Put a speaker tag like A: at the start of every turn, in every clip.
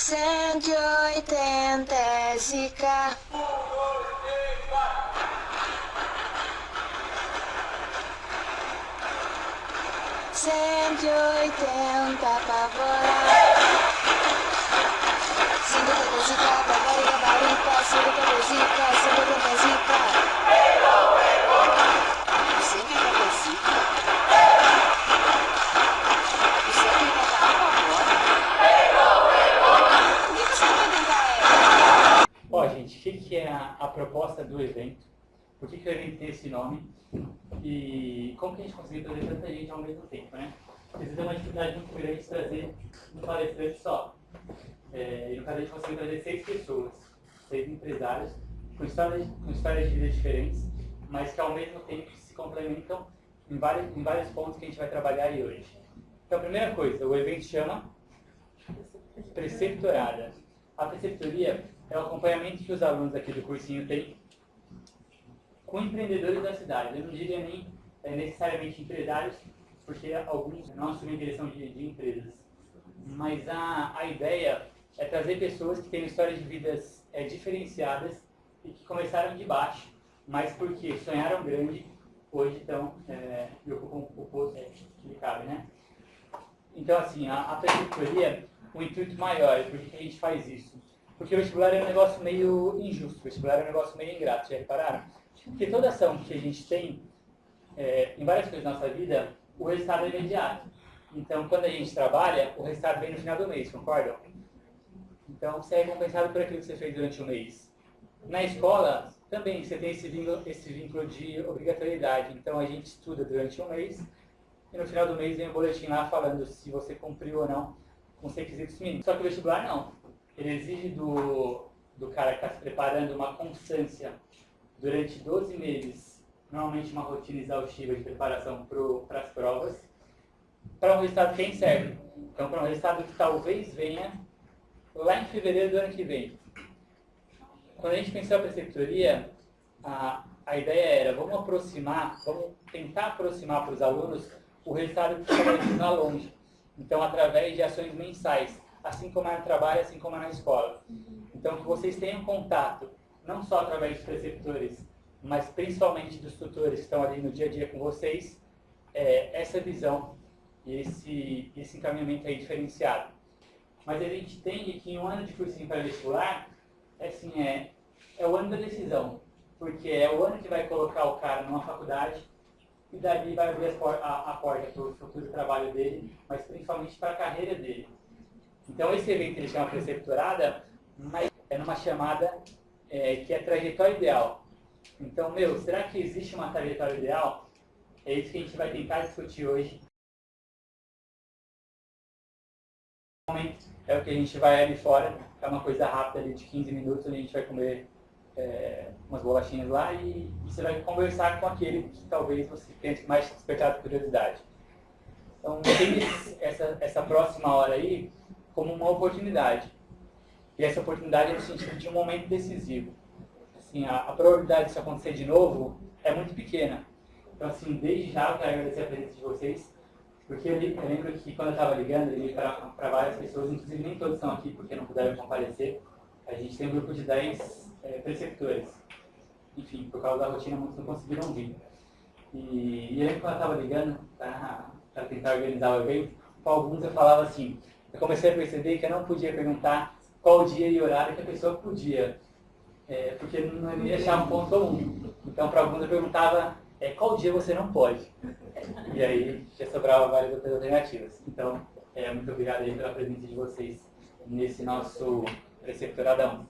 A: 180 SK. 180 pra voar. 180 SK pra voar e gabarita. 180 SK, 180 SK. 180 SK. Você quer cantar agora? Por que você quer cantar ela?
B: Ó, gente, o que é a proposta do evento? Por que o evento tem esse nome? E como que a gente conseguiu trazer tanta gente ao mesmo tempo, né? Precisa uma dificuldade muito grande de trazer um palestrante só. E no caso a gente conseguiu trazer 6 pessoas, 6 empresários, com histórias de vida diferentes, mas que ao mesmo tempo se complementam em vários pontos que a gente vai trabalhar aí hoje. Então, a primeira coisa, o evento chama Preceptorada. A preceptoria é o acompanhamento que os alunos aqui do cursinho têm com empreendedores da cidade. Eu não diria nem necessariamente empresários, porque alguns não assumem direção de empresas. Mas a ideia é trazer pessoas que têm histórias de vidas diferenciadas e que começaram de baixo, mas porque sonharam grande, hoje estão e ocupam o posto que lhe cabe, né? Então, assim, a preceptoria, o intuito maior, por que a gente faz isso? Porque o vestibular é um negócio meio injusto, o vestibular é um negócio meio ingrato, já repararam? Porque toda ação que a gente tem, em várias coisas da nossa vida, o resultado é imediato. Então, quando a gente trabalha, o resultado vem no final do mês, concordam? Então, você é recompensado por aquilo que você fez durante o mês. Na escola, também você tem esse vínculo de obrigatoriedade. Então, a gente estuda durante um mês e no final do mês vem um boletim lá falando se você cumpriu ou não com os requisitos mínimos. Só que o vestibular não. Ele exige do cara que está se preparando uma constância durante 12 meses, normalmente uma rotina exaustiva de preparação para as provas, para um resultado que é incerto. Então, para um resultado que talvez venha lá em fevereiro do ano que vem. Quando a gente pensou a preceptoria, a ideia era, vamos tentar aproximar para os alunos o resultado que está lá longe. Então, através de ações mensais, assim como é no trabalho, assim como é na escola. Então, que vocês tenham contato, não só através dos preceptores, mas principalmente dos tutores que estão ali no dia a dia com vocês, essa visão e esse encaminhamento aí diferenciado. Mas a gente entende que um ano de cursinho pré-vestibular é o ano da decisão, porque é o ano que vai colocar o cara numa faculdade e dali vai abrir a porta para o futuro trabalho dele, mas principalmente para a carreira dele. Então esse evento ele chama Preceptorada, mas é numa chamada que é trajetória ideal. Então, será que existe uma trajetória ideal? É isso que a gente vai tentar discutir hoje. É o que a gente vai ali fora, é uma coisa rápida ali de 15 minutos, onde a gente vai comer umas bolachinhas lá e você vai conversar com aquele que talvez você tenha mais despertado curiosidade. Então, tem essa próxima hora aí como uma oportunidade. E essa oportunidade é no sentido de um momento decisivo. Assim, a probabilidade disso acontecer de novo é muito pequena. Então, assim, desde já eu quero agradecer a presença de vocês, porque eu lembro que quando eu estava ligando, eu liguei para várias pessoas, inclusive nem todos estão aqui porque não puderam comparecer. A gente tem um grupo de 10 preceptores. Enfim, por causa da rotina, muitos não conseguiram vir. E eu lembro que quando eu estava ligando para tentar organizar o evento, com alguns eu falava assim, eu comecei a perceber que eu não podia perguntar qual dia e horário que a pessoa podia, porque não ia achar um ponto comum. Então, para alguns eu perguntava qual dia você não pode. E aí já sobrava várias outras alternativas. Então, muito obrigado aí pela presença de vocês nesse nosso Preceptoradão.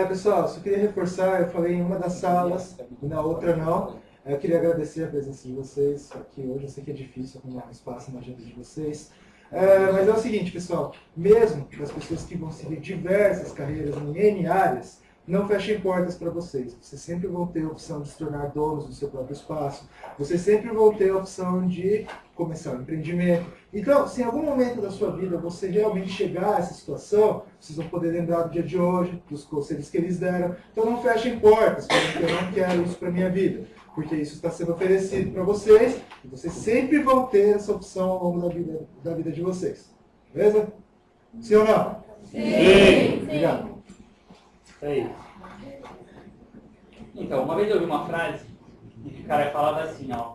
C: Pessoal, só queria reforçar, eu falei em uma das salas e na outra não. Eu queria agradecer a presença de vocês aqui hoje. Eu sei que é difícil arrumar um espaço na agenda de vocês. Mas é o seguinte, pessoal, mesmo para as pessoas que vão seguir diversas carreiras em N áreas, não fechem portas para vocês. Vocês sempre vão ter a opção de se tornar donos do seu próprio espaço. Vocês sempre vão ter a opção de começar um empreendimento. Então, se em algum momento da sua vida você realmente chegar a essa situação, vocês vão poder lembrar do dia de hoje, dos conselhos que eles deram. Então não fechem portas, porque eu não quero isso para a minha vida. Porque isso está sendo oferecido para vocês, e vocês sempre vão ter essa opção ao longo da vida de vocês. Beleza? Sim ou não?
B: Sim.
C: Obrigado.
B: É isso. Então, uma vez eu ouvi uma frase e o cara falava assim, ó,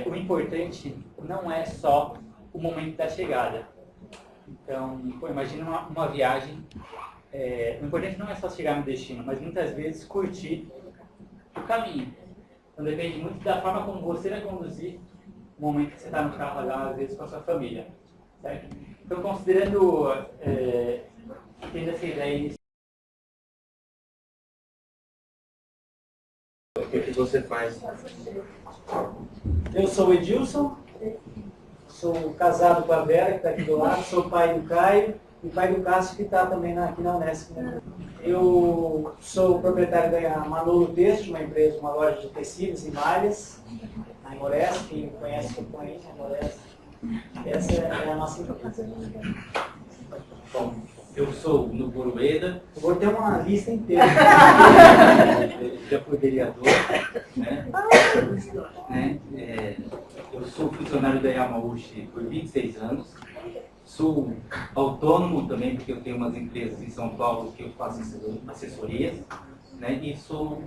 B: o importante não é só o momento da chegada. Então, pô, imagina uma viagem, o importante não é só chegar no destino, mas muitas vezes curtir o caminho. Então depende muito da forma como você vai conduzir o momento que você está no carro lá, às vezes com a sua família. Certo? Então, considerando, tendo essa ideia.
D: O que você faz? Eu sou o Edilson, sou casado com a Vera, que está aqui do lado, sou pai do Caio e pai do Cássio, que está também aqui na Unesp. Eu sou proprietário da Manolo Têxtil, uma empresa, uma loja de tecidos e malhas, na Imores, quem conhece, que conhece a Imores. Essa é a nossa empresa.
E: Bom, eu sou o Nuno Borueda.
D: Eu vou ter uma lista inteira.
E: Já fui vereador, né? Eu sou funcionário da Yamauchi por 26 anos. Sou autônomo também, porque eu tenho umas empresas em São Paulo que eu faço assessorias, né? E sou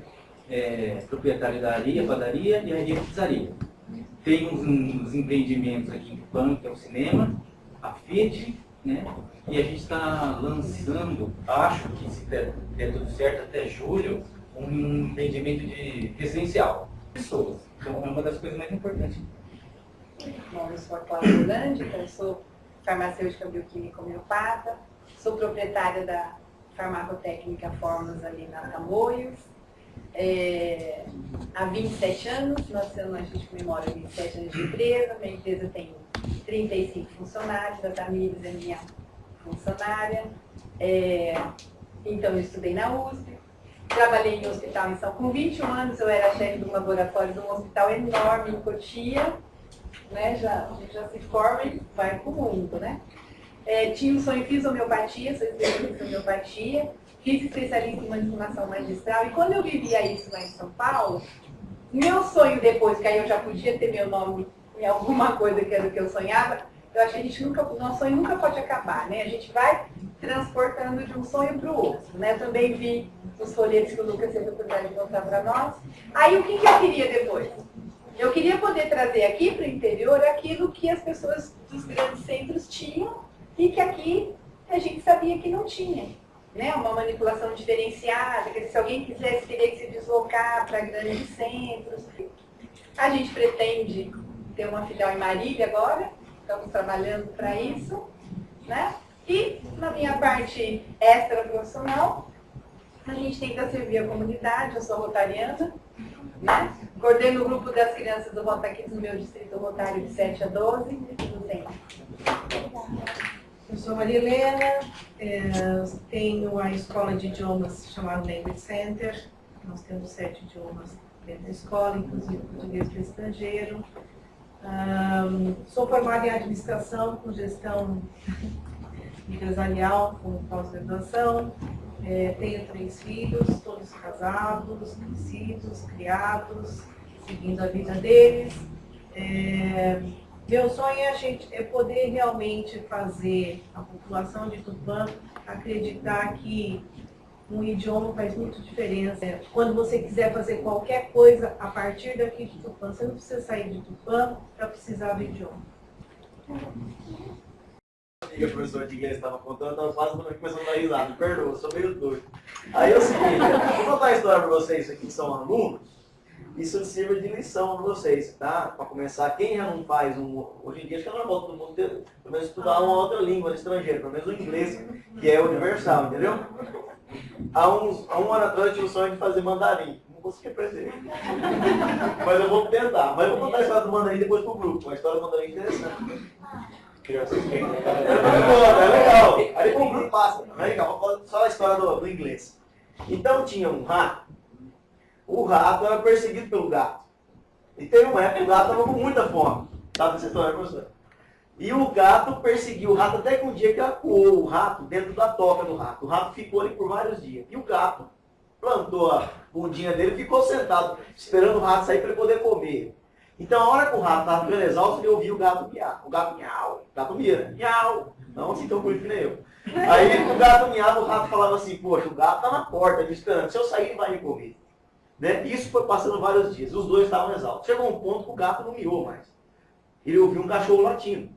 E: proprietário da Aria Padaria e Aria Pizzaria. Tenho uns empreendimentos aqui em Tupã, que é o cinema, a Fiat, né? E a gente está lançando, acho que se der tudo certo, até julho, um empreendimento de residencial. Pessoas. Então é uma das coisas mais importantes.
F: Bom, eu sou a Cláudia Grande, eu sou farmacêutica bioquímica homeopata, sou proprietária da farmacotécnica Fórmulas ali na Tamoios. Há 27 anos, a gente comemora 27 anos de empresa, minha empresa tem 35 funcionários, a Tamires é minha funcionária. Então eu estudei na USP, trabalhei em hospital em São Paulo. Com 21 anos eu era chefe do laboratório de um hospital enorme em Cotia, né? A gente já se forma e vai pro mundo, né? Tinha um sonho, fiz homeopatia, sou especialista em homeopatia, fiz especialista em manipulação magistral, e quando eu vivia isso lá em São Paulo, meu sonho depois, que aí eu já podia ter meu nome em alguma coisa que era o que eu sonhava, eu achei que nosso sonho nunca pode acabar, né? A gente vai transportando de um sonho para o outro, né? Eu também vi os folhetos que o Lucas teve a oportunidade de mostrar para nós. Aí o que eu queria depois? Eu queria poder trazer aqui para o interior aquilo que as pessoas dos grandes centros tinham e que aqui a gente sabia que não tinha, né? Uma manipulação diferenciada, que se alguém quisesse, teria que se deslocar para grandes centros. A gente pretende ter uma filial em Marília agora, estamos trabalhando para isso, né? E na minha parte extra profissional, a gente tenta servir a comunidade, eu sou rotariana, né? Coordeno o grupo das crianças do Rota aqui no meu distrito rotário de 7 a 12, no centro.
G: Eu sou Maria Helena, tenho a escola de idiomas chamada Language Center. Nós temos 7 idiomas dentro da escola, inclusive português para estrangeiro. Sou formada em administração com gestão empresarial, com pós-graduação. Tenho 3 filhos, todos casados, crescidos, criados, seguindo a vida deles. Meu sonho é poder realmente fazer a população de Tupã acreditar que um idioma faz muita diferença. Quando você quiser fazer qualquer coisa a partir daqui de Tupã, você não precisa sair de Tupã para precisar do idioma.
D: E o professor de inglês estava contando, eu estava quase começando a dar risada. Perdoa, eu sou meio doido. Aí é o seguinte, vou contar uma história para vocês aqui que são alunos. Isso sirva de lição para vocês, tá? Para começar, quem já não faz hoje em dia, acho que é normal todo mundo ter, pelo menos estudar uma outra língua estrangeira, pelo menos o inglês, que é universal, entendeu? Há um ano atrás eu tinha o sonho de fazer mandarim. Não consegui aprender. Mas eu vou tentar. Mas eu vou contar a história do mandarim depois pro grupo. A história do mandarim é interessante. É legal. Aí o grupo passa. É legal. Vou contar só a história do inglês. Então tinha um rato. O rato era perseguido pelo gato. E teve uma época que o gato estava com muita fome. Sabe essa história, professor? E o gato perseguiu o rato até que um dia que acuou o rato dentro da toca do rato. O rato ficou ali por vários dias. E o gato plantou a bundinha dele e ficou sentado, esperando o rato sair para ele poder comer. Então, a hora que o rato estava ficando exausto, ele ouvia o gato miar. O gato miau, o gato mira, miau. Não assim tão bonito que nem eu. Aí o gato miava, o rato falava assim, poxa, o gato tá na porta me esperando, se eu sair ele vai me comer. Né? Isso foi passando vários dias, os dois estavam exaustos. Chegou um ponto que o gato não miou mais. Ele ouviu um cachorro latindo.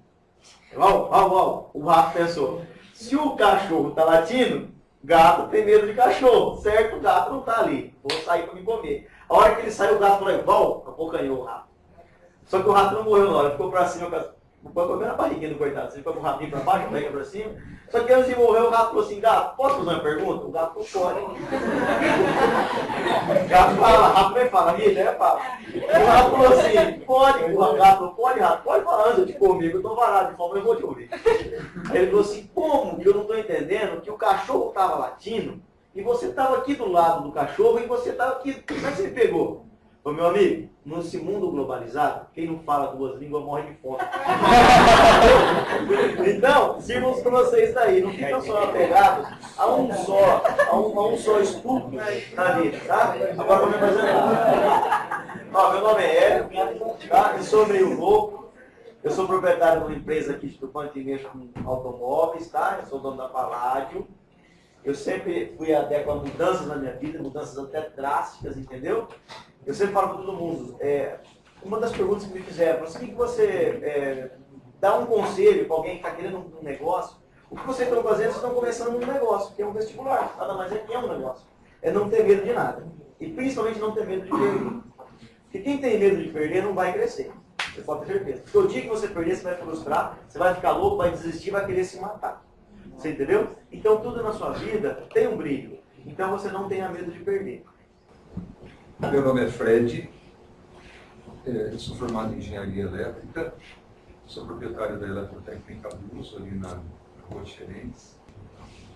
D: Au, au, au. O rato pensou, se o cachorro tá latindo, gato tem medo de cachorro, certo? O gato não tá ali, vou sair para me comer. A hora que ele saiu, o gato falou, Val, abocanhou o rato. Só que o rato não morreu na hora, ficou para cima, não pode comer na barriguinha do coitado, você ficou com o ratinho para baixo, a barriga para cima. Só que antes de morrer, o gato falou assim, gato, posso fazer uma pergunta? O gato não pode. O gato fala, o rato também fala, Rita, fala. O rato falou assim, pode, o gato falou, pode falar antes de comigo, eu estou varado de fome, eu vou te ouvir. Aí ele falou assim, como que eu não estou entendendo que o cachorro estava latindo e você estava aqui do lado do cachorro e você estava aqui, como é que você me pegou? Ô meu amigo, nesse mundo globalizado, quem não fala duas línguas morre de fome. Então, sirvam para vocês daí, não ficam só apegados a um só estudo na vida, tá? Agora vou me apresentar. Ó, meu nome é Hélio, tá? Eu sou meio louco, eu sou proprietário de uma empresa aqui de Tupã, que mexe com automóveis, tá? Eu sou dono da Palladio. Eu sempre fui adequado a mudanças na minha vida, mudanças até drásticas, entendeu? Eu sempre falo para todo mundo, uma das perguntas que me fizeram, assim, que você dá um conselho para alguém que está querendo um negócio, o que vocês estão fazendo, vocês estão começando um negócio, que é um vestibular, nada mais é que é um negócio. É não ter medo de nada. E principalmente não ter medo de perder. Porque quem tem medo de perder não vai crescer. Você pode ter certeza. Porque o dia que você perder, você vai frustrar, você vai ficar louco, vai desistir, vai querer se matar. Você entendeu? Então tudo na sua vida tem um brilho. Então você não tenha medo de perder.
H: Meu nome é Fred, eu sou formado em Engenharia Elétrica, sou proprietário da Eletrotécnica Luz, ali na Rua Tiradentes.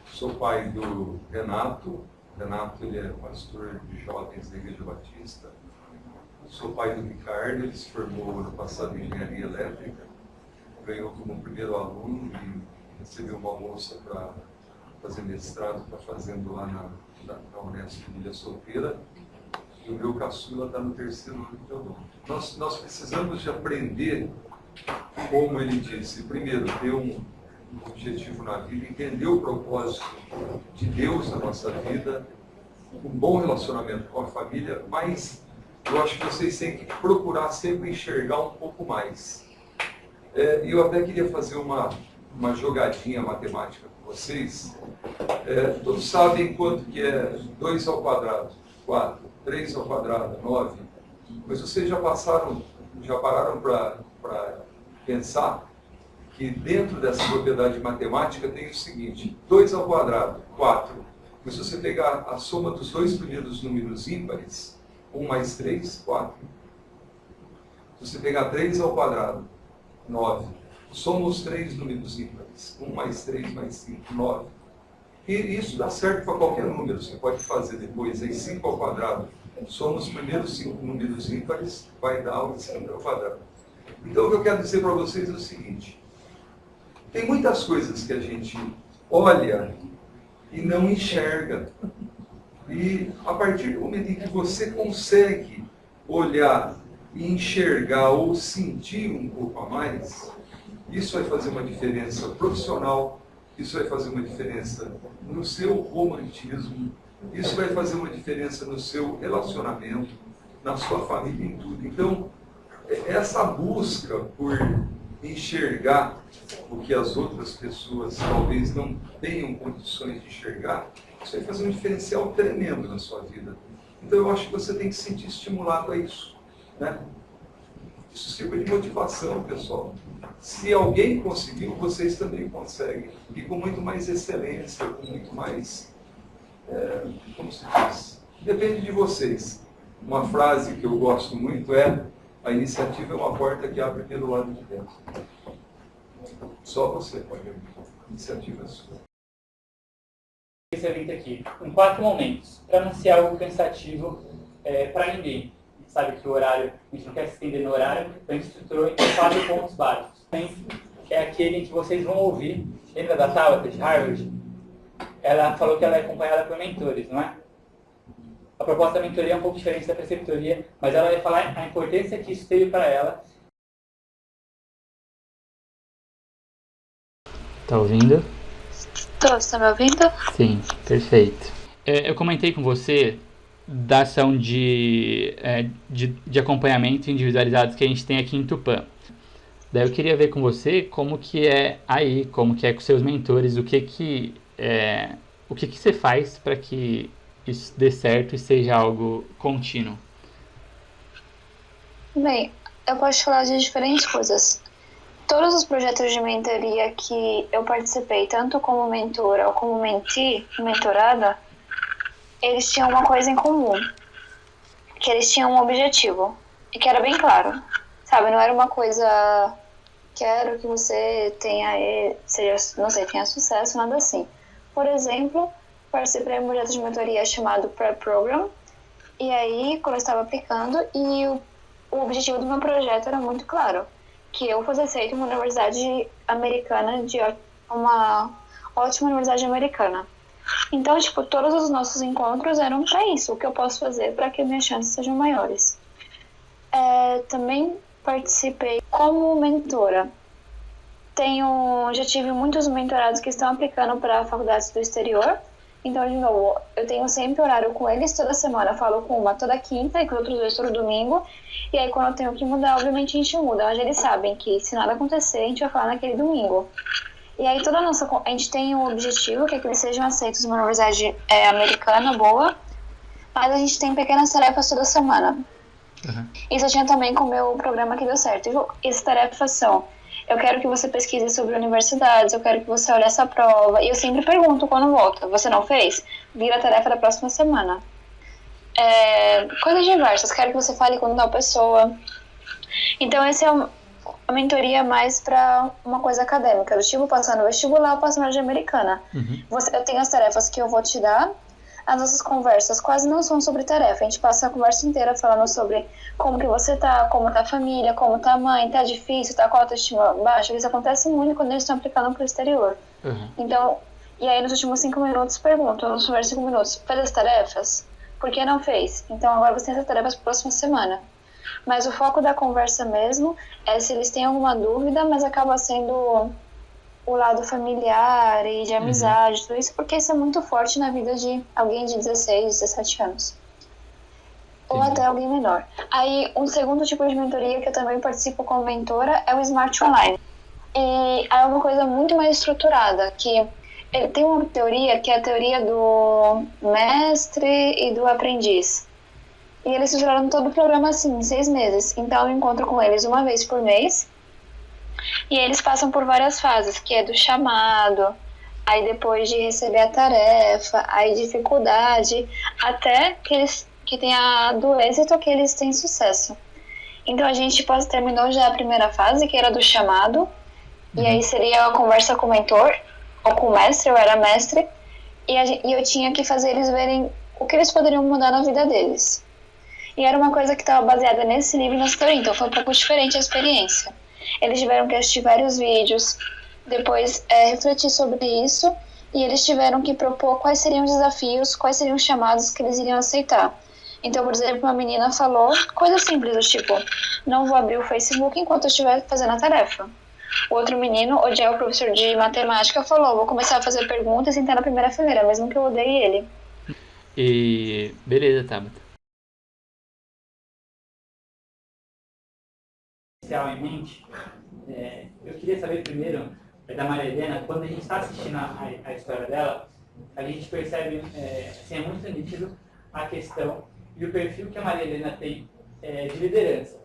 H: Sou pai do Renato, ele é pastor de jovens da Igreja Batista. Sou pai do Ricardo, ele se formou ano passado em Engenharia Elétrica, ganhou como primeiro aluno e recebeu uma bolsa para fazer mestrado, está fazendo lá na Unesp de Ilha Solteira. E o meu caçula está no 3º ano de odonto. Nós precisamos de aprender, como ele disse, primeiro, ter um objetivo na vida, entender o propósito de Deus na nossa vida, um bom relacionamento com a família, mas eu acho que vocês têm que procurar sempre enxergar um pouco mais. Eu até queria fazer uma jogadinha matemática com vocês. Todos sabem quanto que é 2 ao quadrado, 4. 3 ao quadrado, 9. Mas vocês já pararam para pensar que dentro dessa propriedade matemática tem o seguinte, 2 ao quadrado, 4. Mas se você pegar a soma dos dois primeiros números ímpares, 1 mais 3, 4. Se você pegar 3 ao quadrado, 9. Soma os 3 números ímpares, 1 mais 3 mais 5, 9. E isso dá certo para qualquer número, você pode fazer depois, aí 5 ao quadrado, soma os primeiros 5 números ímpares, vai dar o 5 ao quadrado. Então o que eu quero dizer para vocês é o seguinte, tem muitas coisas que a gente olha e não enxerga. E a partir do momento em que você consegue olhar e enxergar ou sentir um pouco a mais, isso vai fazer uma diferença profissional, isso vai fazer uma diferença no seu romantismo, isso vai fazer uma diferença no seu relacionamento, na sua família, em tudo. Então, essa busca por enxergar o que as outras pessoas talvez não tenham condições de enxergar, isso vai fazer um diferencial tremendo na sua vida. Então, eu acho que você tem que se sentir estimulado a isso, né? Isso sirva de motivação, pessoal. Se alguém conseguiu, vocês também conseguem. E com muito mais excelência, com muito mais... como se diz? Depende de vocês. Uma frase que eu gosto muito é: a iniciativa é uma porta que abre pelo lado de dentro. Só você pode abrir. A iniciativa é sua.
B: Esse evento aqui, em 4 momentos, para não ser algo cansativo para ninguém. A gente sabe que o horário, a gente não quer se estender no horário, então a gente estruturou em 4 pontos básicos. É aquele em que vocês vão ouvir. Lembra da Tabata de Harvard? Ela falou que ela é acompanhada por mentores, não é? A proposta da mentoria é um pouco diferente da preceptoria, mas ela vai falar a importância que isso teve para ela. Tá ouvindo?
A: Tô, você tá me ouvindo?
B: Sim, perfeito. Eu comentei com você da ação de acompanhamento individualizado que a gente tem aqui em Tupã. Daí eu queria ver com você como que é aí, como que é com seus mentores, o que você faz para que isso dê certo e seja algo contínuo.
A: Bem, eu posso falar de diferentes coisas. Todos os projetos de mentoria que eu participei, tanto como mentora ou como mentorada, eles tinham uma coisa em comum, que eles tinham um objetivo, e que era bem claro, sabe? Não era uma coisa, quero que você tenha sucesso, nada assim. Por exemplo, participei de um projeto de mentoria chamado Prep Program, e aí, quando eu estava aplicando, o objetivo do meu projeto era muito claro, que eu fosse aceita em uma universidade americana, uma ótima universidade americana. Então, tipo, todos os nossos encontros eram para isso, o que eu posso fazer para que minhas chances sejam maiores. Também participei como mentora. Já tive muitos mentorados que estão aplicando para faculdades do exterior. Então, de novo, eu tenho sempre horário com eles toda semana. Eu falo com uma toda quinta e com os outros dois todo domingo. E aí, quando eu tenho que mudar, obviamente a gente muda. Mas eles sabem que se nada acontecer, a gente vai falar naquele domingo. E aí, a gente tem um objetivo, que é que eles sejam aceitos numa universidade americana, boa. Mas a gente tem pequenas tarefas toda semana.
B: Uhum.
A: Isso eu tinha também com o meu programa que deu certo. E essas tarefas são: eu quero que você pesquise sobre universidades, eu quero que você olhe essa prova. E eu sempre pergunto quando volta: você não fez? Vira a tarefa da próxima semana. Coisas diversas, quero que você fale com tal pessoa. Então, essa é a mentoria mais para uma coisa acadêmica, do tipo passar no vestibular ou passar na de americana.
B: Uhum.
A: Eu tenho as tarefas que eu vou te dar. As nossas conversas quase não são sobre tarefa. A gente passa a conversa inteira falando sobre como que você tá, como tá a família, como tá a mãe, tá difícil, tá com a autoestima baixa. Isso acontece muito quando eles estão aplicando pro exterior.
B: Uhum.
A: Então, e aí nos últimos 5 minutos pergunto, nos primeiros 5 minutos, fez as tarefas? Por que não fez? Então agora você tem essas tarefas para a próxima semana. Mas o foco da conversa mesmo é se eles têm alguma dúvida, mas acaba sendo o lado familiar e de amizade, tudo isso, porque isso é muito forte na vida de alguém de 16, 17 anos. Ou até alguém menor. Aí, um segundo tipo de mentoria que eu também participo como mentora é o Smart Online. E é uma coisa muito mais estruturada, que ele tem uma teoria que é a teoria do mestre e do aprendiz. E eles estruturaram todo o programa assim, em 6 meses. Então eu encontro com eles uma vez por mês. E eles passam por várias fases, que é do chamado, aí depois de receber a tarefa, aí dificuldade, até que tenha do êxito que eles têm sucesso. Então a gente terminou já a primeira fase, que era do chamado, e aí seria a conversa com o mentor, ou com o mestre, eu era mestre, e eu tinha que fazer eles verem o que eles poderiam mudar na vida deles. E era uma coisa que estava baseada nesse livro e nessa teoria, então foi um pouco diferente a experiência. Eles tiveram que assistir vários vídeos, depois refletir sobre isso, e eles tiveram que propor quais seriam os desafios, quais seriam os chamados que eles iriam aceitar. Então, por exemplo, uma menina falou coisas simples, do tipo, não vou abrir o Facebook enquanto eu estiver fazendo a tarefa. O outro menino, o Jay, o professor de matemática, falou, vou começar a fazer perguntas e sentar na primeira fileira, mesmo que eu odeie ele.
B: E beleza, Tabata. Em mente, eu queria saber primeiro da Maria Helena, quando a gente está assistindo a história dela, a gente percebe, assim, é muito nítido a questão e o perfil que a Maria Helena tem de liderança.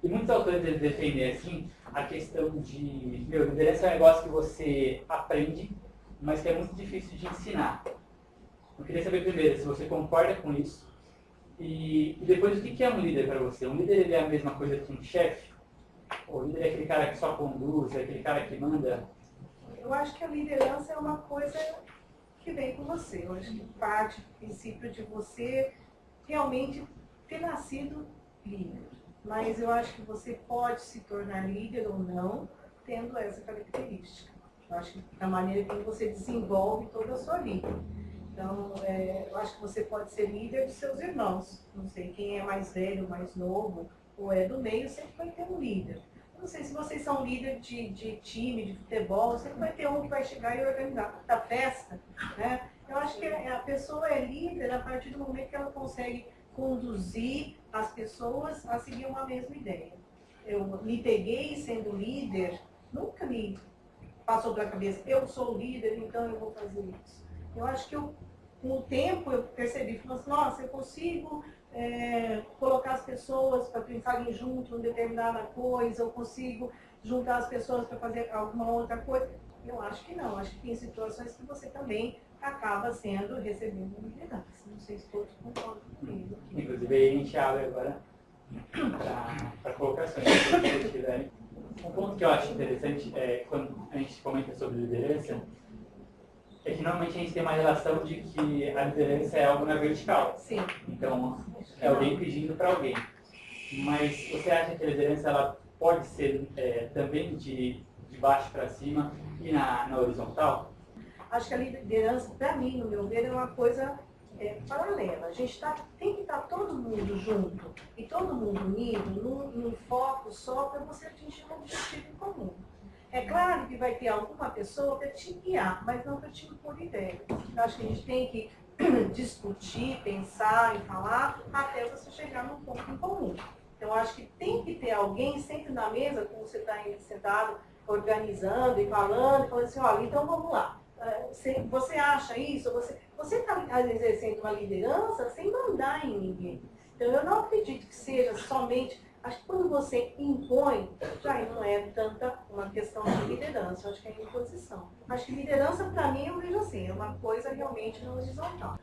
B: E muitos autores eles defendem assim a questão de, liderança é um negócio que você aprende, mas que é muito difícil de ensinar. Eu queria saber primeiro se você concorda com isso. E depois, o que é um líder para você? Um líder ele é a mesma coisa que um chefe? O líder é aquele cara que só conduz, é aquele cara que manda?
G: Eu acho que a liderança é uma coisa que vem com você. Eu acho que parte do princípio de você realmente ter nascido líder. Mas eu acho que você pode se tornar líder ou não, tendo essa característica. Eu acho que da maneira como você desenvolve toda a sua vida. Então, eu acho que você pode ser líder dos seus irmãos. Não sei quem é mais velho, mais novo, ou é do meio, sempre vai ter um líder. Não sei se vocês são líder de time, de futebol, sempre vai ter um que vai chegar e organizar a festa, né? Eu acho que a pessoa é líder a partir do momento que ela consegue conduzir as pessoas a seguir uma mesma ideia. Eu me peguei sendo líder, nunca me passou pela cabeça, eu sou líder, então eu vou fazer isso. Eu acho que com o tempo eu percebi, falei assim, nossa, eu consigo colocar as pessoas para pensarem junto em determinada coisa, eu consigo juntar as pessoas para fazer alguma outra coisa. Eu acho que não, acho que tem situações que você também acaba recebendo liderança. Não sei se todos concordam comigo.
B: Inclusive, aí a gente abre agora para colocações. Um ponto que eu acho interessante é quando a gente comenta sobre liderança, é que normalmente a gente tem uma relação de que a liderança é algo na vertical.
G: Sim.
B: Então, é alguém pedindo para alguém. Mas você acha que a liderança ela pode ser também de baixo para cima e na horizontal?
G: Acho que a liderança, para mim, no meu ver, é uma coisa paralela. A gente tem que estar todo mundo junto e todo mundo unido num foco só para você atingir um objetivo em comum. É claro que vai ter alguma pessoa para te guiar, mas não para te impor ideia. Eu acho que a gente tem que discutir, pensar e falar até você chegar num ponto em comum. Então, eu acho que tem que ter alguém sempre na mesa, como você está aí sentado, organizando e falando assim, olha, então vamos lá. Você acha isso? Você está exercendo uma liderança sem mandar em ninguém. Então, eu não acredito que seja somente... Acho que quando você impõe, já não é tanta uma questão de liderança, eu acho que é imposição. Acho que liderança, para mim, eu vejo assim, é uma coisa realmente na horizontal.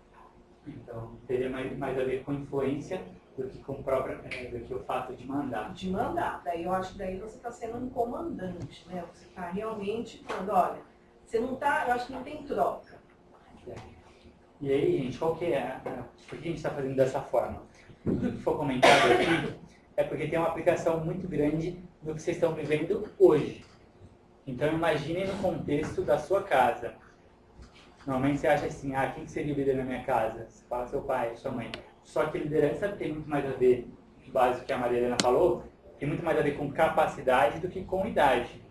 B: Então, teria mais a ver com influência do que com do que o fato de mandar.
G: De mandar. Daí eu acho que daí você está sendo um comandante, né? Você está realmente falando, olha, você não está, eu acho que não tem troca.
B: E aí, gente, qual que é por que a gente está fazendo dessa forma? Tudo que for comentado aqui é porque tem uma aplicação muito grande do que vocês estão vivendo hoje. Então, imaginem no contexto da sua casa. Normalmente você acha assim, quem seria o líder na minha casa? Você fala seu pai, sua mãe. Só que liderança tem muito mais a ver, básico que a Maria Helena falou, tem muito mais a ver com capacidade do que com idade.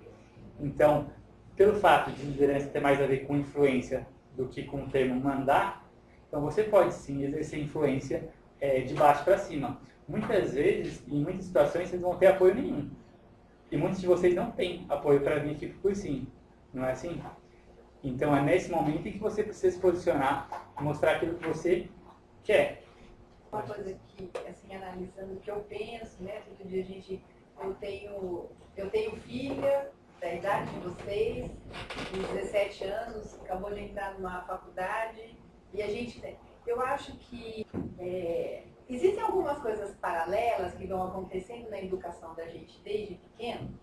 B: Então, pelo fato de liderança ter mais a ver com influência do que com o termo mandar, então você pode sim exercer influência de baixo para cima. Muitas vezes, em muitas situações, vocês não vão ter apoio nenhum. E muitos de vocês não têm apoio para vir aqui por sim. Não é assim? Então é nesse momento em que você precisa se posicionar e mostrar aquilo que você quer.
F: Uma coisa que, assim, analisando o que eu penso, né? Todo dia eu tenho filha da idade de vocês, de 17 anos, acabou de entrar numa faculdade, e eu acho que existem algumas coisas paralelas que vão acontecendo na educação da gente desde pequeno,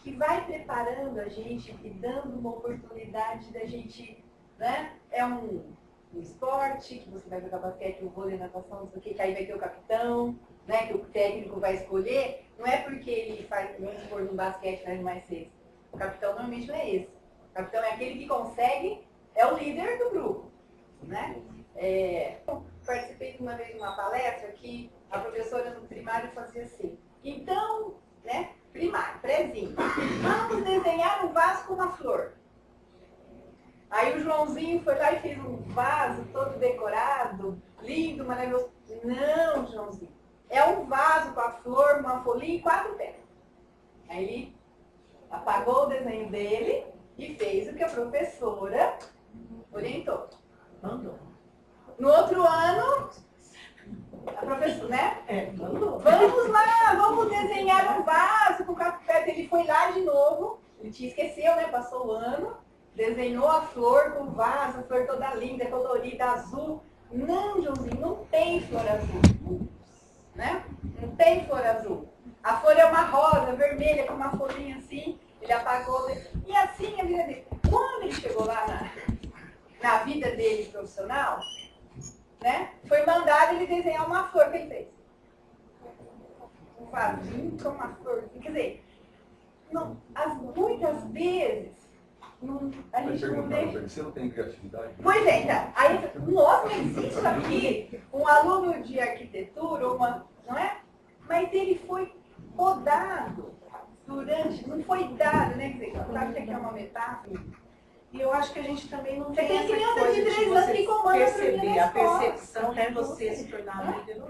F: que vai preparando a gente e dando uma oportunidade da gente, né? É um esporte, que você vai jogar basquete, o vôlei, natação, não sei o que aí vai ter o capitão, né? Que o técnico vai escolher, não é porque ele faz, vamos supor, no basquete faz mais 6. O capitão normalmente não é esse. O capitão é aquele que consegue, é o líder do grupo, né? Participei de uma vez de uma palestra que a professora no primário fazia assim. Então, né, primário, prézinho, vamos desenhar um vaso com uma flor. Aí o Joãozinho foi lá e fez um vaso todo decorado, lindo, maravilhoso. Não, Joãozinho, é um vaso com a flor, uma folhinha e 4 pétalas. Aí ele apagou o desenho dele e fez o que a professora orientou. Mandou. No outro ano, a professora, né? Vamos lá, vamos desenhar um vaso com café. Ele foi lá de novo, ele esqueceu, né? Passou o ano, desenhou a flor com o vaso, a flor toda linda, colorida, azul. Não, Joãozinho, não tem flor azul, né? Não tem flor azul. A flor é uma rosa, vermelha, com uma folhinha assim. Ele apagou, e assim a vida dele. Quando ele chegou lá na vida dele profissional, né? Foi mandado ele desenhar uma flor que ele fez. Um vasinho com uma flor. Quer dizer, muitas vezes a gente não deixa.
H: Você não tem criatividade?
F: Pois é, então. Aí, nossa, mas isso aqui, um aluno de arquitetura, não é? Mas ele foi podado. durante, não foi dado, né? Quer dizer, sabe que é uma metáfora?
G: E eu acho que a gente também não
F: Você
G: tem
F: tem
G: essa
F: criança
G: coisa
F: de
G: de
F: 3 anos
G: você
F: que comanda
G: perceber, a
F: escola.
G: percepção de você se tornar líder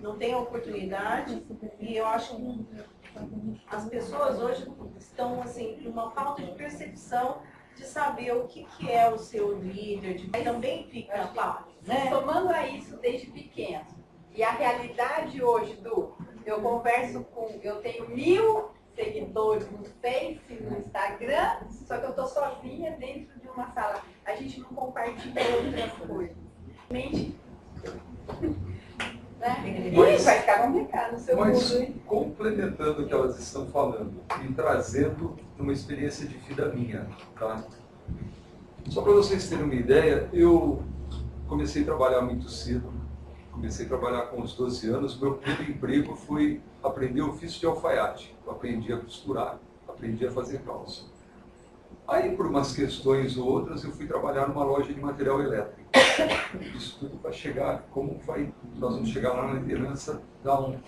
G: não tem a oportunidade. E eu acho que as pessoas hoje estão assim, com uma falta de percepção de saber o que é o seu líder, de também fica fácil, né?
F: Somando a isso desde pequeno. E a realidade hoje eu converso eu tenho 1000 seguidores no Face, no Instagram, só que eu estou sozinha dentro de uma sala. A gente não compartilha outras coisas. Mente, né?
H: Mas-
F: Ih, vai ficar complicado no seu
H: Mas,
F: mundo, hein?
H: complementando o que elas estão falando e trazendo uma experiência de vida minha, tá? Só para vocês terem uma ideia, eu comecei a trabalhar muito cedo, comecei a trabalhar com os 12 anos, meu primeiro emprego foi aprender o ofício de alfaiate. Eu aprendi a costurar, aprendi a fazer calça. Aí, por umas questões ou outras, eu fui trabalhar numa loja de material elétrico. Isso tudo para chegar, nós vamos chegar lá na liderança da ONU.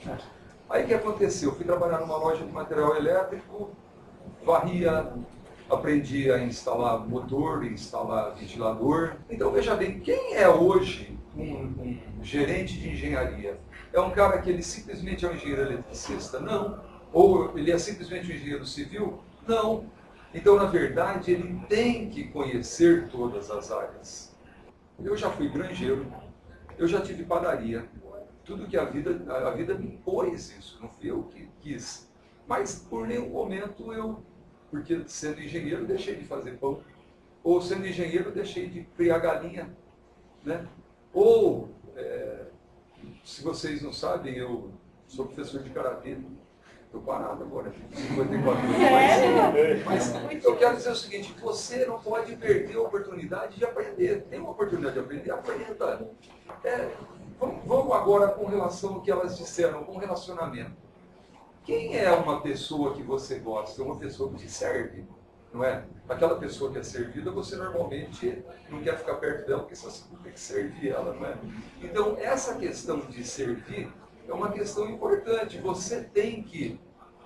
H: Aí o que aconteceu? Eu fui trabalhar numa loja de material elétrico, varria, aprendi a instalar motor, instalar ventilador. Então veja bem, quem é hoje um gerente de engenharia? É um cara que ele simplesmente é um engenheiro eletricista? Não. Ou ele é simplesmente um engenheiro civil? Não. Então, na verdade, ele tem que conhecer todas as áreas. Eu já fui granjeiro, eu já tive padaria. Tudo que a vida me impôs isso, não fui eu que quis. Mas por nenhum momento porque sendo engenheiro deixei de fazer pão. Ou sendo engenheiro deixei de criar galinha. Né? Ou, se vocês não sabem, eu sou professor de karatê. Estou parado agora, 54 anos. Mas eu quero dizer o seguinte, você não pode perder a oportunidade de aprender. Tem uma oportunidade de aprender, aprenda. Vamos agora com relação ao que elas disseram, com relacionamento. Quem é uma pessoa que você gosta? Uma pessoa que te serve, não é? Aquela pessoa que é servida, você normalmente não quer ficar perto dela, porque você tem que servir ela, não é? Então, essa questão de servir é uma questão importante. Você tem que